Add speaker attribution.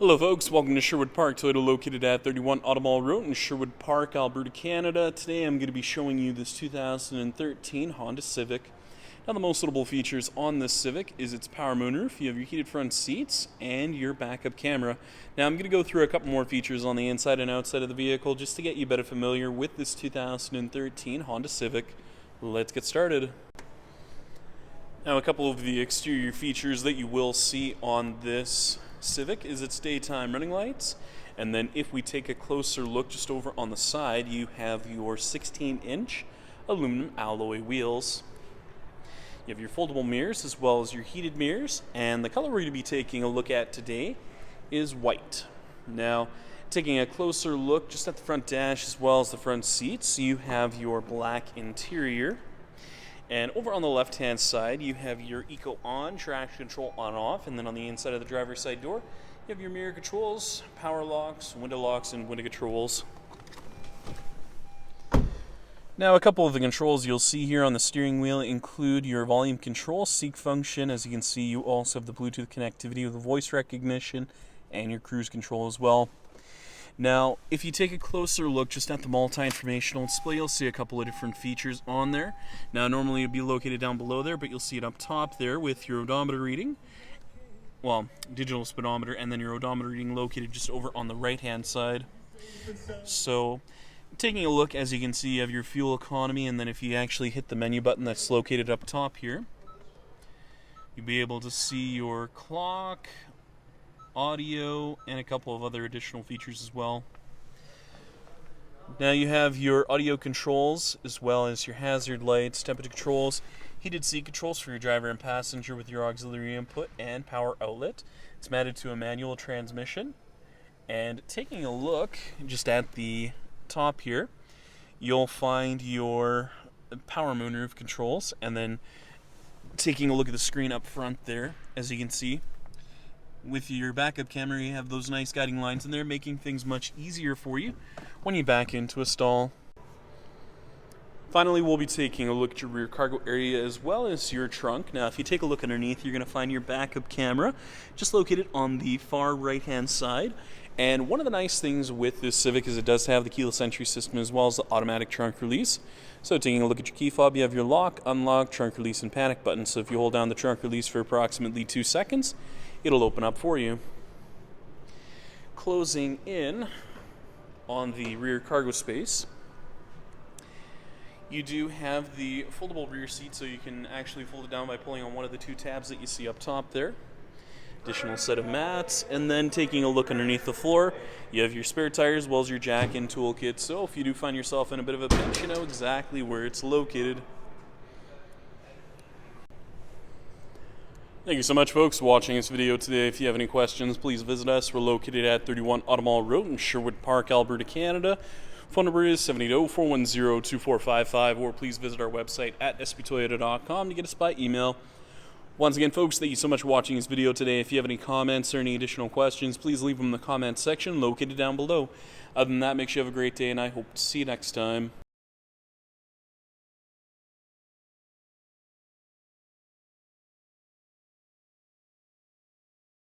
Speaker 1: Hello folks, welcome to Sherwood Park Toyota, located at 31 Automall Road in Sherwood Park, Alberta, Canada. Today I'm going to be showing you this 2013 Honda Civic. Now the most notable features on this Civic is its power moonroof, you have your heated front seats, and your backup camera. Now I'm going to go through a couple more features on the inside and outside of the vehicle just to get you better familiar with this 2013 Honda Civic. Let's get started. Now a couple of the exterior features that you will see on this Civic is its daytime running lights, and then if we take a closer look just over on the side, you have your 16-inch aluminum alloy wheels. You have your foldable mirrors as well as your heated mirrors, and the color we're going to be taking a look at today is white. Now, taking a closer look just at the front dash as well as the front seats, you have your black interior. And over on the left-hand side, you have your Eco On, traction control on-off, and then on the inside of the driver's side door, you have your mirror controls, power locks, and window controls. Now, a couple of the controls you'll see here on the steering wheel include your volume control, seek function. As you can see, you also have the Bluetooth connectivity with the voice recognition and your cruise control as well. Now, if you take a closer look just at the multi-informational display, you'll see a couple of different features on there. Now, normally it would be located down below there, but you'll see it up top there with your odometer reading. Well, digital speedometer, and then your odometer reading located just over on the right-hand side. So, taking a look, as you can see, you have your fuel economy, and then if you actually hit the menu button that's located up top here, you'll be able to see your clock, audio, and a couple of other additional features as well. Now you have your audio controls as well as your hazard lights, temperature controls, heated seat controls for your driver and passenger with your auxiliary input and power outlet. It's mounted to a manual transmission. And taking a look just at the top here, you'll find your power moonroof controls, and then taking a look at the screen up front there, as you can see, with your backup camera, you have those nice guiding lines in there, making things much easier for you when you back into a stall. Finally, we'll be taking a look at your rear cargo area as well as your trunk. Now, if you take a look underneath, you're going to find your backup camera just located on the far right-hand side. And one of the nice things with this Civic is it does have the keyless entry system as well as the automatic trunk release. So taking a look at your key fob, you have your lock, unlock, trunk release, and panic button. So if you hold down the trunk release for approximately 2 seconds, it'll open up for you. Closing in on the rear cargo space, you do have the foldable rear seat, so you can actually fold it down by pulling on one of the 2 tabs that you see up top there. Additional set of mats, and then taking a look underneath the floor, you have your spare tires as well as your jack and toolkit, so if you do find yourself in a bit of a pinch, you know exactly where it's located. Thank you so much, folks, for watching this video today. If you have any questions, please visit us. We're located at 31 Automall Road in Sherwood Park, Alberta, Canada. Phone number is 780-410-2455, or please visit our website at sptoyota.com to get us by email. Once again, folks, thank you so much for watching this video today. If you have any comments or any additional questions, please leave them in the comments section located down below. Other than that, make sure you have a great day, and I hope to see you next time.